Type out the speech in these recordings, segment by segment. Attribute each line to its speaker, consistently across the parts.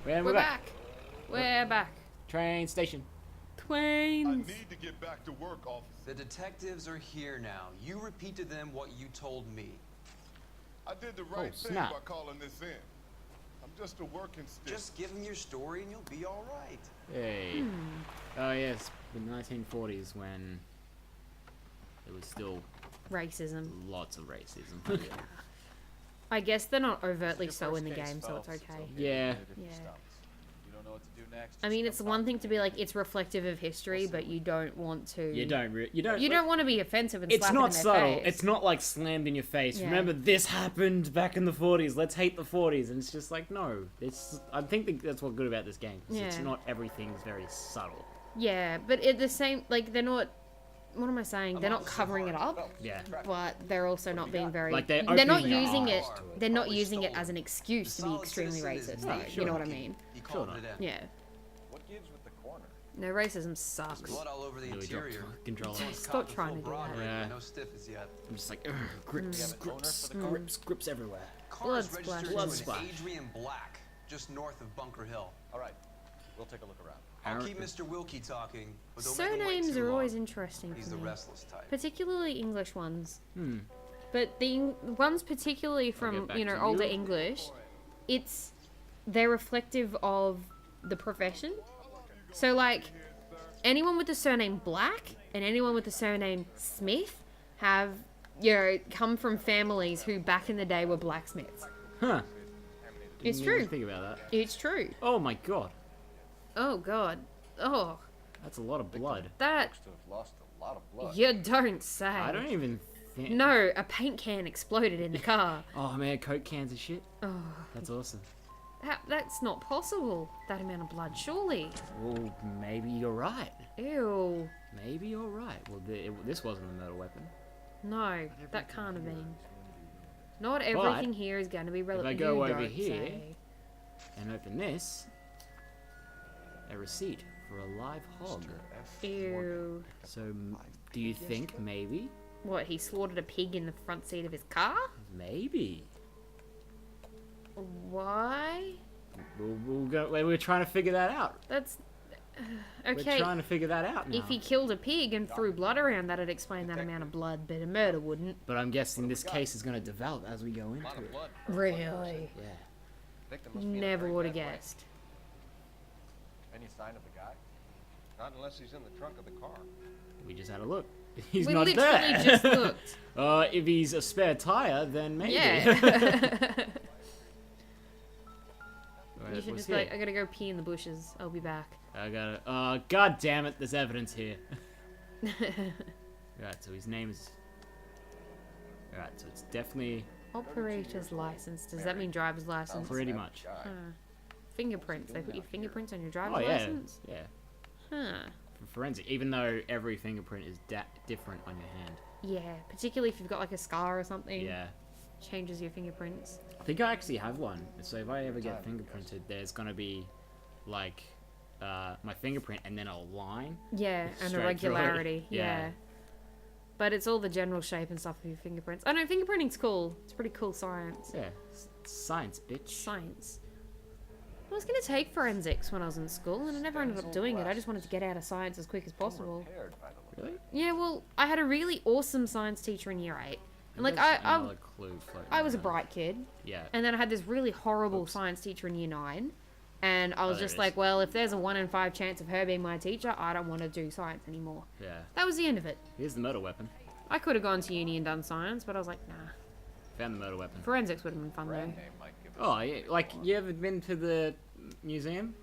Speaker 1: We're back. We're back.
Speaker 2: Train station.
Speaker 1: Twains.
Speaker 3: I need to get back to work, officer.
Speaker 4: The detectives are here now. You repeat to them what you told me.
Speaker 3: I did the right thing
Speaker 2: snap.
Speaker 3: by calling this in. I'm just a working stick.
Speaker 4: Just give them your story and you'll be all right.
Speaker 2: Hey. Oh yes, the 1940s when there was still
Speaker 1: Racism.
Speaker 2: lots of racism.
Speaker 1: I guess they're not overtly so in the game, so it's okay.
Speaker 2: Yeah.
Speaker 1: Yeah.
Speaker 5: You don't know what to do next.
Speaker 1: I mean, it's one thing to be like, it's reflective of history, but you don't want to...
Speaker 2: You don't.
Speaker 1: You don't want to be offensive and
Speaker 2: It's
Speaker 1: slap
Speaker 2: not
Speaker 1: it in their
Speaker 2: subtle.
Speaker 1: face.
Speaker 2: It's not like slammed in your face.
Speaker 1: Yeah.
Speaker 2: Remember, this happened back in the 40s. Let's hate the 40s. And it's just like, no. It's. I think that's what's good about this game. 'Cause it's
Speaker 1: Yeah.
Speaker 2: not everything's very subtle.
Speaker 1: Yeah, but at the same... Like, they're not... What am I saying? They're not covering it up,
Speaker 2: Yeah.
Speaker 1: but they're also not being very...
Speaker 2: Like, they're
Speaker 1: not
Speaker 2: opening your
Speaker 1: using it...
Speaker 2: eyes to it.
Speaker 1: They're not using it as an excuse to be extremely racist, though. You know what I mean?
Speaker 4: He called
Speaker 2: Sure
Speaker 4: it in.
Speaker 1: Yeah.
Speaker 5: What gives with the corner?
Speaker 1: No, racism sucks.
Speaker 4: Blood all over the
Speaker 2: Really drop
Speaker 4: interior.
Speaker 2: control.
Speaker 4: Someone's
Speaker 1: Stop
Speaker 4: caught in
Speaker 1: trying
Speaker 4: full
Speaker 1: to do
Speaker 4: broad
Speaker 1: that.
Speaker 4: right,
Speaker 2: Yeah.
Speaker 4: No stiffness yet.
Speaker 2: I'm just like, grips, grips everywhere.
Speaker 4: Cars
Speaker 1: Blood
Speaker 4: registered
Speaker 1: splash.
Speaker 4: to
Speaker 2: Blood
Speaker 4: an
Speaker 2: splash.
Speaker 4: Adrian Black, just north of Bunker Hill.
Speaker 5: All right, we'll take a look around.
Speaker 4: I'll keep Mr. Wilkie talking, but don't make him wait
Speaker 1: Surnames
Speaker 4: too
Speaker 1: are always
Speaker 4: long.
Speaker 1: interesting
Speaker 4: He's
Speaker 1: to
Speaker 4: the
Speaker 1: me.
Speaker 4: restless type.
Speaker 1: Particularly English ones.
Speaker 2: Hmm.
Speaker 1: But the ones particularly from,
Speaker 2: back
Speaker 1: you know,
Speaker 2: to
Speaker 1: older
Speaker 2: you.
Speaker 1: English, they're reflective of the profession. So, like, anyone with the surname Black and anyone with the surname Smith have, you know, come from families who back in the day were blacksmiths.
Speaker 2: Huh.
Speaker 1: It's
Speaker 2: Didn't even
Speaker 1: true.
Speaker 2: think about that.
Speaker 1: It's true.
Speaker 2: Oh my god.
Speaker 1: Oh, God. Oh,
Speaker 2: That's a lot of blood.
Speaker 1: that...
Speaker 5: Looks to have lost a lot of blood.
Speaker 1: You don't say.
Speaker 2: I don't even think.
Speaker 1: No, a paint can exploded in the car.
Speaker 2: Oh man, Coke cans and shit.
Speaker 1: Oh,
Speaker 2: That's awesome.
Speaker 1: that's not possible. That amount of blood, surely.
Speaker 2: Well, maybe you're right.
Speaker 1: Ew.
Speaker 2: Maybe you're right. Well, this wasn't a murder weapon.
Speaker 1: No, that can't have been. Not everything here is going to be relevant.
Speaker 2: I go over here- And open this. A receipt for a live hog.
Speaker 1: Ew.
Speaker 2: So, do you think maybe?
Speaker 1: What, he slaughtered a pig in the front seat of his car?
Speaker 2: Maybe.
Speaker 1: Why?
Speaker 2: We're trying to figure that out.
Speaker 1: That's...
Speaker 2: We're
Speaker 1: okay,
Speaker 2: trying to figure that out now.
Speaker 1: if he killed a pig and threw blood around, that'd explain that amount of blood, but a murder wouldn't.
Speaker 2: But I'm guessing this case is going to develop as we go
Speaker 5: A
Speaker 2: into
Speaker 5: lot of
Speaker 2: it.
Speaker 5: blood.
Speaker 1: Really?
Speaker 2: Yeah.
Speaker 5: Victim must be in a
Speaker 1: Never
Speaker 5: very
Speaker 1: would have
Speaker 5: bad way.
Speaker 1: guessed.
Speaker 5: Any sign of the guy? Not unless he's in the trunk of the car.
Speaker 2: We just had a look. He's
Speaker 1: We
Speaker 2: not
Speaker 1: literally
Speaker 2: there.
Speaker 1: just looked.
Speaker 2: If he's a spare tire, then maybe.
Speaker 1: Yeah.
Speaker 2: Alright,
Speaker 1: You should
Speaker 2: what's
Speaker 1: just be like,
Speaker 2: here?
Speaker 1: I gotta go pee in the bushes. I'll be back.
Speaker 2: I gotta. God damn it! There's evidence here. Right. So his name is. Alright. So it's definitely
Speaker 1: Operator's license. Does that mean driver's license?
Speaker 2: pretty much.
Speaker 1: Huh. Fingerprints. They put your fingerprints on your driver's
Speaker 2: Oh yeah.
Speaker 1: license?
Speaker 2: Yeah.
Speaker 1: Huh.
Speaker 2: For forensic, even though every fingerprint is different on your hand.
Speaker 1: Yeah, particularly if you've got like a scar or something.
Speaker 2: Yeah.
Speaker 1: Changes your fingerprints.
Speaker 2: I think I actually have one. So if I ever get fingerprinted, there's gonna be like my fingerprint and then a line.
Speaker 1: Yeah, and a
Speaker 2: Straight through it.
Speaker 1: regularity.
Speaker 2: Yeah.
Speaker 1: Yeah. But it's all the general shape and stuff of your fingerprints. I know, fingerprinting's cool. It's pretty cool science.
Speaker 2: Yeah. Science, bitch.
Speaker 1: Science. I was going to take forensics when I was in school, and I never ended up doing it. I just wanted to get out of science as quick as possible.
Speaker 5: Repaired by the look.
Speaker 2: Really?
Speaker 1: Yeah, well, I had a really awesome science teacher in year 8. And like,
Speaker 2: There's
Speaker 1: I
Speaker 2: another clue floating
Speaker 1: was a
Speaker 2: around.
Speaker 1: bright kid.
Speaker 2: Yeah.
Speaker 1: And then I had this really horrible science teacher in year 9. And I was
Speaker 2: there
Speaker 1: just
Speaker 2: it is.
Speaker 1: like, well, if there's a 1 in 5 chance of her being my teacher, I don't want to do science anymore.
Speaker 2: Yeah.
Speaker 1: That was the end of it.
Speaker 2: Here's the murder weapon.
Speaker 1: I could have gone to uni and done science, but I was like, nah.
Speaker 2: Found the murder weapon.
Speaker 1: Forensics would have been fun though.
Speaker 5: Brand name might give us
Speaker 2: Oh yeah. Like you ever been to the museum?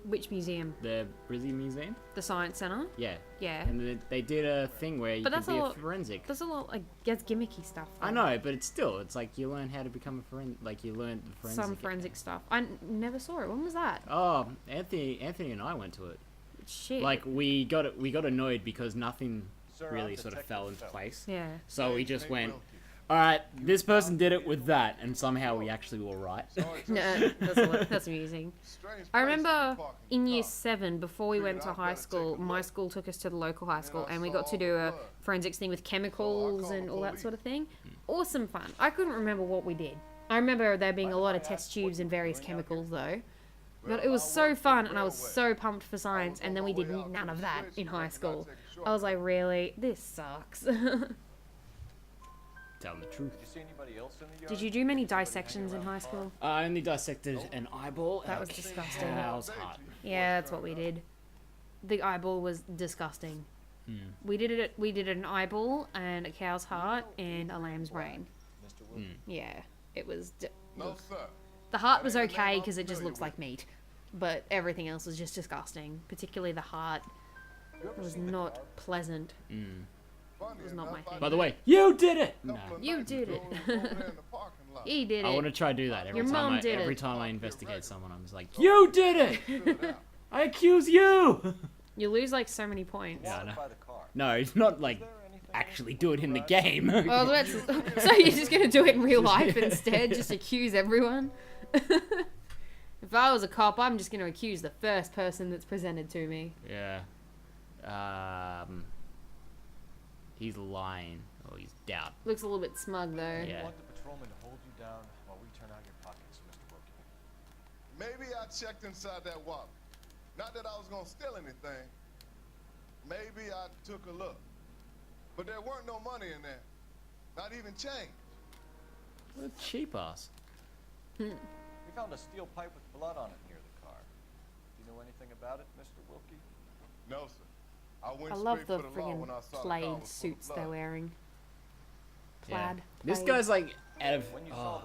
Speaker 1: Which museum?
Speaker 2: The Brizzy Museum?
Speaker 1: The Science Centre?
Speaker 2: Yeah.
Speaker 1: Yeah.
Speaker 2: And they did a thing where you
Speaker 1: But
Speaker 2: could
Speaker 1: that's
Speaker 2: be
Speaker 1: a
Speaker 2: a
Speaker 1: lot-
Speaker 2: forensic.
Speaker 1: There's a lot, like, gets gimmicky stuff.
Speaker 2: I
Speaker 1: though.
Speaker 2: know, but it's like you learn how to become a forensic. Like you learn the forensic.
Speaker 1: Some forensic stuff. Never saw it. When was that?
Speaker 2: Oh, Anthony and I went to it.
Speaker 1: Shit.
Speaker 2: Like we got annoyed because nothing
Speaker 5: Sir,
Speaker 2: really
Speaker 5: I'm
Speaker 2: sort of
Speaker 5: Detective
Speaker 2: fell into
Speaker 5: Phelps.
Speaker 2: place.
Speaker 1: Yeah.
Speaker 2: So we just went, all right, this person did it with that, and somehow we actually were right.
Speaker 1: No, that's amusing. I remember in year 7, before we went to high school, my school took us to the local high school, and we got to do a forensics thing with chemicals and all that sort of thing. Awesome fun. I couldn't remember what we did. I remember there being a lot of test tubes and various chemicals though. But it was so fun, and I was so pumped for science, and then we did none of that in high school. I was like, really? This sucks.
Speaker 2: Tell the truth.
Speaker 5: Did you see anybody else in the yard?
Speaker 1: Did you do many dissections in high school?
Speaker 2: I only dissected an eyeball.
Speaker 1: That
Speaker 2: and
Speaker 1: was
Speaker 2: a
Speaker 1: disgusting.
Speaker 2: cow's heart.
Speaker 1: Yeah, that's what we did. The eyeball was disgusting. We did an eyeball and a cow's heart and a lamb's brain.
Speaker 5: Mr. Wilkie.
Speaker 1: Yeah, it was.
Speaker 3: No, sir.
Speaker 1: The heart was okay because it just looks like meat, but everything else was just disgusting. Particularly the heart. It was not pleasant. It was not my thing.
Speaker 2: By the way, you did it. No.
Speaker 1: You did it. He did
Speaker 2: I want to
Speaker 1: it.
Speaker 2: try to do that every
Speaker 1: Your
Speaker 2: time.
Speaker 1: mom did
Speaker 2: Every
Speaker 1: it.
Speaker 2: time I investigate someone, I'm just like, you did it. I accuse you.
Speaker 1: You lose like so many points.
Speaker 2: Yeah, I know.
Speaker 5: By the car.
Speaker 2: No, it's not like actually do it in the game.
Speaker 1: Well, so you're just gonna do it in real life instead? Just accuse everyone? If I was a cop, I'm just gonna accuse the first person that's presented to me.
Speaker 2: Yeah. He's lying. Oh, he's doubt.
Speaker 1: Looks a little bit smug though.
Speaker 2: Yeah.
Speaker 5: I want the patrolman to hold you down while we turn out your pockets, Mr. Wilkie.
Speaker 3: Maybe I checked inside that wallet. Not that I was gonna steal anything. Maybe I took a look. But there weren't no money in there. Not even change.
Speaker 2: What a cheap ass.
Speaker 5: We found a steel pipe with blood on it near the car. Do you know anything about it, Mr. Wilkie?
Speaker 3: No, sir. I went
Speaker 1: I love
Speaker 3: straight
Speaker 1: the
Speaker 3: for the law when I
Speaker 1: friggin'
Speaker 3: saw the car
Speaker 1: plaid
Speaker 3: was full of
Speaker 1: suits
Speaker 3: blood.
Speaker 1: they're wearing.
Speaker 2: Yeah.
Speaker 1: Plaid.
Speaker 2: This
Speaker 1: plaid.
Speaker 2: guy's like out of.
Speaker 5: When you saw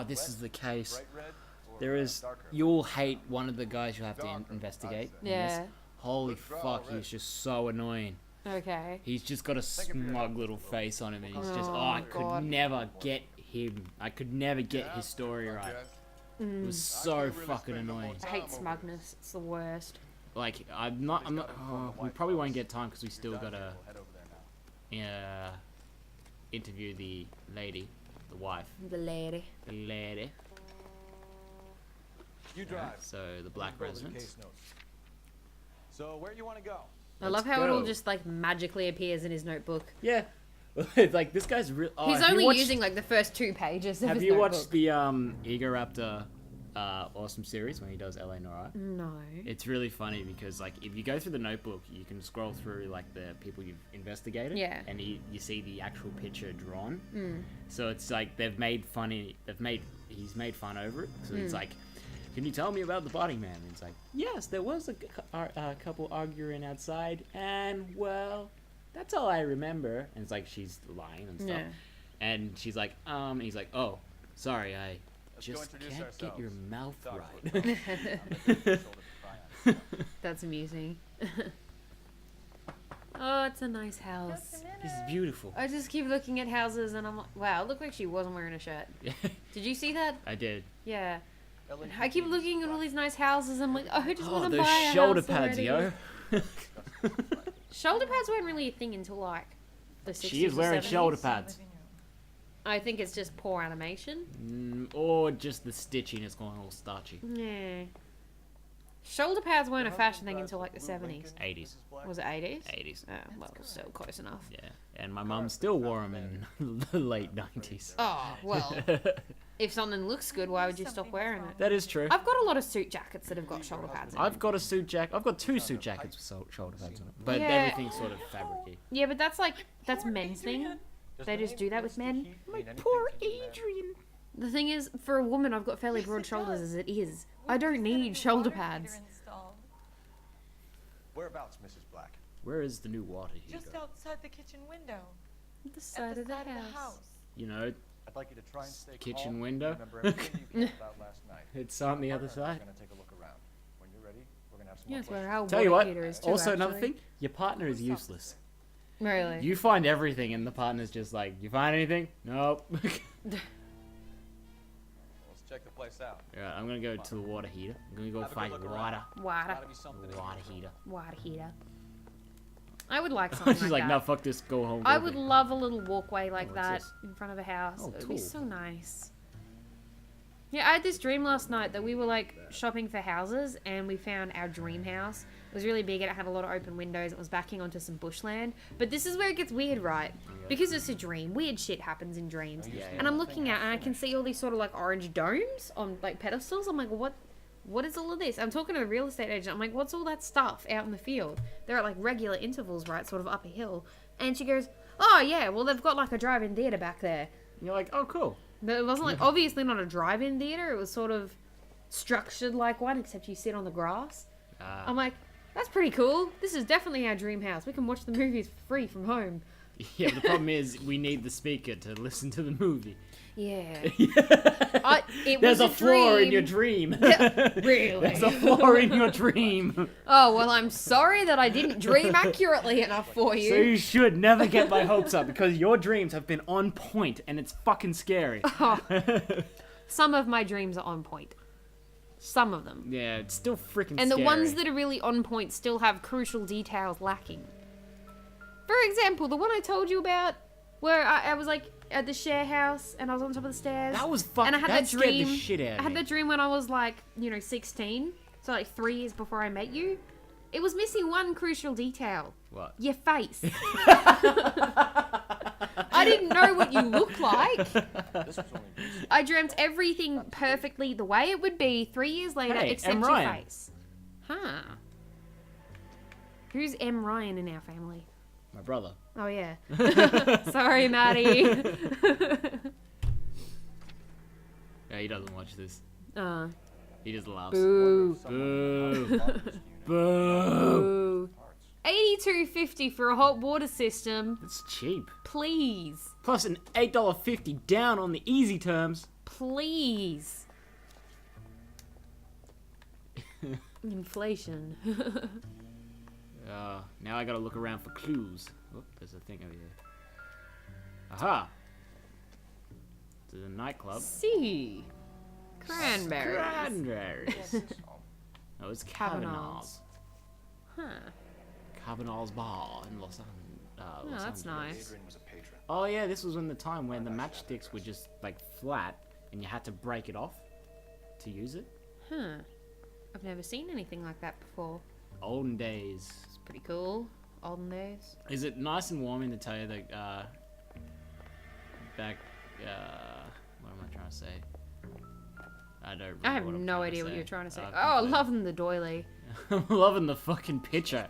Speaker 2: Oh, this is the case.
Speaker 5: bright red or
Speaker 2: There is.
Speaker 5: darker?
Speaker 2: You'll hate one of the guys you have to investigate. in this.
Speaker 1: Yeah.
Speaker 2: Holy
Speaker 3: Good trial,
Speaker 2: fuck,
Speaker 3: right?
Speaker 2: he's just so annoying.
Speaker 1: Okay.
Speaker 2: He's just got a smug little face on him, and he's just.
Speaker 1: Oh,
Speaker 2: Oh, I could
Speaker 1: God.
Speaker 2: never get him. I could never get his story
Speaker 3: I
Speaker 2: right.
Speaker 3: guess.
Speaker 2: It was
Speaker 3: I
Speaker 2: so
Speaker 3: can't really
Speaker 2: fucking
Speaker 3: spend no more
Speaker 2: annoying.
Speaker 1: I
Speaker 3: time
Speaker 1: hate
Speaker 3: over
Speaker 1: smugness. It's the worst.
Speaker 2: Like, I'm not. Oh, we probably won't get time because we still gotta
Speaker 5: We'll head over there now.
Speaker 2: interview the lady, the wife,
Speaker 1: The lady.
Speaker 2: the lady.
Speaker 5: You drive.
Speaker 2: So the black
Speaker 5: We'll go over the
Speaker 2: residents.
Speaker 5: case notes. So where you want to go?
Speaker 1: I love
Speaker 2: Let's
Speaker 1: how it all
Speaker 2: go.
Speaker 1: just like magically appears in his notebook.
Speaker 2: Yeah, like this guy's real. Oh,
Speaker 1: He's
Speaker 2: have you
Speaker 1: only
Speaker 2: watched-
Speaker 1: using like the first 2 pages of
Speaker 2: Have
Speaker 1: his
Speaker 2: you
Speaker 1: notebook.
Speaker 2: watched the Ego Raptor awesome series when he does L.A.Noire?
Speaker 1: No.
Speaker 2: It's really funny because like if you go through the notebook, you can scroll through like the people you've investigated.
Speaker 1: Yeah.
Speaker 2: And you see the actual picture drawn. So it's like he's made fun over it. So it's like, can you tell me about the body man? And it's like, yes, there was a couple arguing outside, and well, that's all I remember. And it's like she's lying and stuff.
Speaker 1: Yeah.
Speaker 2: And she's like, and he's like, oh, sorry, I
Speaker 5: Let's go
Speaker 2: just
Speaker 5: introduce
Speaker 2: can't get your
Speaker 5: ourselves.
Speaker 2: mouth
Speaker 5: Dr.
Speaker 2: right.
Speaker 5: Wilkie. I'm the shoulder to cry on.
Speaker 1: That's amusing. Oh, it's a nice house.
Speaker 2: This is beautiful.
Speaker 1: I just keep looking at houses and I'm like, wow, it looked like she wasn't wearing a shirt. Did you see that?
Speaker 2: I did.
Speaker 1: Yeah.
Speaker 5: Ellen
Speaker 1: I keep looking at all these nice houses. I'm like, oh, I just
Speaker 2: Oh,
Speaker 1: want to
Speaker 2: those
Speaker 1: buy a
Speaker 2: shoulder
Speaker 1: house
Speaker 2: pads,
Speaker 1: already.
Speaker 2: yo.
Speaker 1: Shoulder pads weren't really a thing until like the 60s.
Speaker 2: She is
Speaker 1: or
Speaker 2: wearing
Speaker 1: 70s.
Speaker 2: shoulder pads.
Speaker 1: I think it's just poor animation.
Speaker 2: Or just the stitching is going all starchy.
Speaker 1: Yeah. Shoulder pads weren't a fashion thing until like the 70s.
Speaker 2: 80s.
Speaker 1: Was it 80s?
Speaker 2: 80s.
Speaker 1: Oh, well, still close enough.
Speaker 2: Yeah. And my mum still wore them in the late 90s.
Speaker 1: Oh, well. If something looks good, why would you stop wearing it?
Speaker 2: That is true.
Speaker 1: I've got a lot of suit jackets that have got shoulder pads in
Speaker 2: I've
Speaker 1: them.
Speaker 2: got a suit jacket. I've got 2 suit jackets with shoulder pads on it. But
Speaker 1: Yeah.
Speaker 2: everything's sort of fabricy.
Speaker 1: Yeah, but that's men's thing. They just do that with men.
Speaker 2: Poor Adrian.
Speaker 1: The thing is, for a woman, I've got fairly broad shoulders as it is. I don't need shoulder pads.
Speaker 5: Whereabouts, Mrs. Black?
Speaker 2: Where is the new water heater?
Speaker 6: Just outside the kitchen window.
Speaker 1: The
Speaker 6: At
Speaker 1: side
Speaker 6: the
Speaker 1: of the
Speaker 6: side
Speaker 1: house.
Speaker 2: You know,
Speaker 5: I'd like you to try and stay
Speaker 2: Kitchen
Speaker 5: calm.
Speaker 2: window?
Speaker 5: Remember everything you can about last night.
Speaker 2: it's on the other
Speaker 5: Partner and I
Speaker 2: side.
Speaker 5: are gonna take a look around. When you're ready, we're gonna have some
Speaker 1: Yes,
Speaker 5: more
Speaker 1: where our
Speaker 2: Tell you
Speaker 1: water
Speaker 2: what,
Speaker 1: heater is too,
Speaker 2: also another
Speaker 1: actually.
Speaker 2: thing, your partner is useless.
Speaker 1: Really?
Speaker 2: You find everything and the partner's just like, you find anything? Nope.
Speaker 5: Let's check the place out.
Speaker 2: Alright, I'm gonna go to the water heater. I'm gonna go
Speaker 5: Have a good
Speaker 2: find
Speaker 5: look
Speaker 2: water.
Speaker 5: around.
Speaker 1: Water.
Speaker 5: Gotta be something in
Speaker 2: Water
Speaker 5: here.
Speaker 2: heater.
Speaker 1: Water heater. I would like something
Speaker 2: She's
Speaker 1: like
Speaker 2: like,
Speaker 1: that.
Speaker 2: no, fuck this, go home.
Speaker 1: I
Speaker 2: go
Speaker 1: would
Speaker 2: get-"
Speaker 1: love a little walkway like
Speaker 2: Oh, what's
Speaker 1: that
Speaker 2: this?
Speaker 1: in front of a house.
Speaker 2: Oh,
Speaker 1: it would be
Speaker 2: cool.
Speaker 1: so nice. Yeah, I had this dream last night that we were like shopping for houses and we found our dream house. It was really big and it had a lot of open windows. It was backing onto some bushland. But this is where it gets weird, right? Because it's a dream. Weird shit happens in dreams.
Speaker 2: Yeah,
Speaker 1: And I'm looking at and I can see all these sort of like orange domes on like pedestals. I'm like, what is all of this? I'm talking to the real estate agent. I'm like, what's all that stuff out in the field? They're at like regular intervals, right? Sort of up a hill. And she goes, oh yeah, well they've got like a drive-in theater back there.
Speaker 2: And you're like, oh, cool.
Speaker 1: But it wasn't like, obviously not a drive-in theater. It was sort of structured like one, except you sit on the grass. I'm like, that's pretty cool. This is definitely our dream house. We can watch the movies for free from home.
Speaker 2: Yeah, but the problem is we need the speaker to listen to the movie.
Speaker 1: Yeah.
Speaker 2: There's a flaw in your dream.
Speaker 1: Really?
Speaker 2: There's a flaw in your dream.
Speaker 1: Oh, well, I'm sorry that I didn't dream accurately enough for you.
Speaker 2: So you should never get my hopes up because your dreams have been on point and it's fucking scary.
Speaker 1: Oh. Some of my dreams are on point. Some of them.
Speaker 2: Yeah, it's still freaking
Speaker 1: And
Speaker 2: scary.
Speaker 1: the ones that are really on point still have crucial details lacking. For example, the one I told you about, where I was like at the share house and I was on top of the stairs.
Speaker 2: That was fucking.
Speaker 1: And I had
Speaker 2: that
Speaker 1: that
Speaker 2: scared
Speaker 1: dream.
Speaker 2: the shit out of
Speaker 1: I had
Speaker 2: me.
Speaker 1: that dream when I was like, 16. So like 3 years before I met you. It was missing one crucial detail.
Speaker 2: What?
Speaker 1: Your face. I didn't know what you look like.
Speaker 5: This was only recent.
Speaker 1: I dreamt everything perfectly the way it would be 3 years later,
Speaker 2: Hey,
Speaker 1: except
Speaker 2: M.
Speaker 1: your
Speaker 2: Ryan.
Speaker 1: face. Huh. Who's M. Ryan in our family?
Speaker 2: My brother.
Speaker 1: Oh, yeah. Sorry, Maddie.
Speaker 2: Yeah, he doesn't watch this.
Speaker 1: uh,
Speaker 2: He just laughs.
Speaker 1: boo.
Speaker 2: Boo. Boo.
Speaker 1: Boo. $82.50 for a hot water system.
Speaker 2: It's cheap.
Speaker 1: Please.
Speaker 2: Plus an $8.50 down on the easy terms.
Speaker 1: Please. Inflation.
Speaker 2: Now I gotta look around for clues. Oop, there's a thing over here. Aha! This is a nightclub.
Speaker 1: C. Cranberries.
Speaker 2: Cranberries. Oh, it's Cabanals.
Speaker 1: Huh.
Speaker 2: Cabanals Bar in Los Angeles.
Speaker 1: Oh, that's nice.
Speaker 5: Adrian was a patron.
Speaker 2: Oh yeah, this was when the time when the matchsticks were just like flat and you had to break it off to use it.
Speaker 1: Huh. I've never seen anything like that before.
Speaker 2: Olden days.
Speaker 1: It's pretty cool. Olden days.
Speaker 2: Is it nice and warm in to tell you that back what am I trying to say? I don't remember
Speaker 1: I have
Speaker 2: what I'm
Speaker 1: no
Speaker 2: trying to
Speaker 1: idea what
Speaker 2: say.
Speaker 1: you're trying to say.
Speaker 2: I
Speaker 1: Oh, loving the doily.
Speaker 2: I'm loving the fucking picture.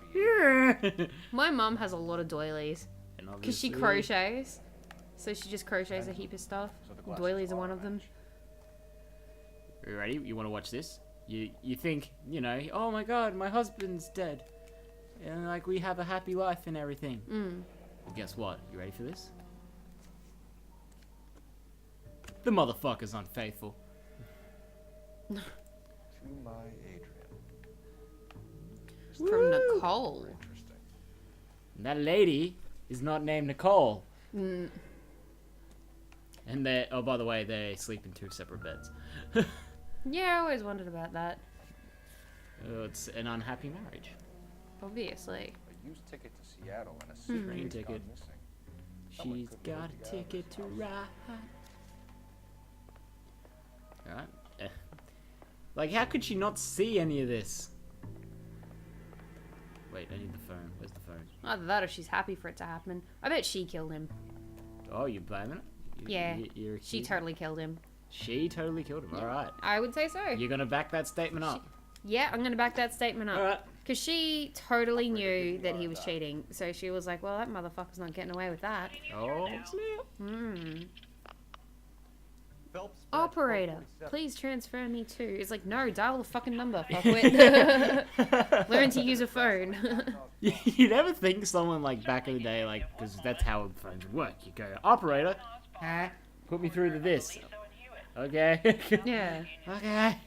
Speaker 1: My mum has a lot of doilies.
Speaker 2: And
Speaker 1: Because she
Speaker 2: obviously-
Speaker 1: crochets. So she just crochets a heap of stuff.
Speaker 5: So the glasses
Speaker 1: Doilies are
Speaker 5: are
Speaker 1: one of them.
Speaker 2: Are you ready? You want to watch this? You think, oh my god, my husband's dead. And like we have a happy life and everything. Well, guess what? You ready for this? The motherfucker's unfaithful.
Speaker 5: To my Adrian.
Speaker 1: From Nicole.
Speaker 5: Interesting.
Speaker 2: And that lady is not named Nicole.
Speaker 1: Mm.
Speaker 2: And they, oh, by the way, they sleep in 2 separate beds.
Speaker 1: Yeah, I always wondered about that.
Speaker 2: It's an unhappy marriage.
Speaker 1: Obviously.
Speaker 5: A used ticket to Seattle and a secret
Speaker 2: Train
Speaker 5: has
Speaker 2: ticket.
Speaker 5: gone missing. Someone
Speaker 2: She's
Speaker 5: couldn't
Speaker 2: got
Speaker 5: live
Speaker 2: a
Speaker 5: together in
Speaker 2: ticket
Speaker 5: this
Speaker 2: to
Speaker 5: house.
Speaker 2: ride. Alright. Like, how could she not see any of this? Wait, I need the phone. Where's the phone?
Speaker 1: Either that or she's happy for it to happen. I bet she killed him.
Speaker 2: Oh, you blaming it?
Speaker 1: Yeah,
Speaker 2: You're
Speaker 1: She
Speaker 2: accusing-
Speaker 1: totally killed him.
Speaker 2: She totally killed him. Alright.
Speaker 1: I would say so.
Speaker 2: You're gonna back that statement up.
Speaker 1: Yeah, I'm going to back that statement up.
Speaker 2: Alright.
Speaker 1: Because she totally knew that he was cheating. So she was like, well, that motherfucker's not getting away with that.
Speaker 2: Oh, snap.
Speaker 5: Phelps, Brad,
Speaker 1: Operator,
Speaker 5: 447.
Speaker 1: please transfer me to. It's like, no, dial the fucking number, fuckwit. Learn to use a phone.
Speaker 2: You never think someone like back in the day, like, because that's how phones work. You go, operator, put me through to this. Okay.
Speaker 1: Yeah.
Speaker 2: Okay.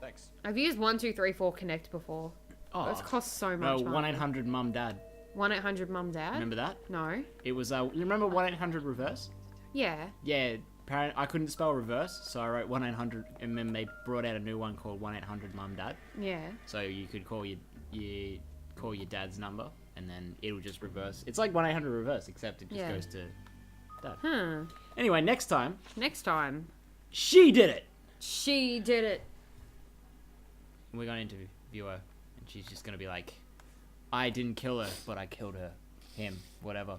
Speaker 5: Thanks.
Speaker 1: I've used 1234 Connect before.
Speaker 2: Oh,
Speaker 1: It's cost so
Speaker 2: no,
Speaker 1: much money.
Speaker 2: 1-800-MUM-DAD.
Speaker 1: 1-800-MUM-DAD?
Speaker 2: Remember that?
Speaker 1: No.
Speaker 2: It was, you remember 1-800-REVERSE?
Speaker 1: Yeah.
Speaker 2: Yeah, apparently I couldn't spell reverse, so I wrote 1-800, and then they brought out a new one called 1-800-MUM-DAD.
Speaker 1: Yeah.
Speaker 2: So you could call your dad's number, and then it'll just reverse. It's like 1-800-REVERSE, except it just
Speaker 1: Yeah.
Speaker 2: goes to dad.
Speaker 1: Huh.
Speaker 2: Anyway, next time,
Speaker 1: Next time.
Speaker 2: she did it!
Speaker 1: She did it.
Speaker 2: We're gonna interview her, and she's just gonna be like, I didn't kill her, but I killed her. Him, whatever.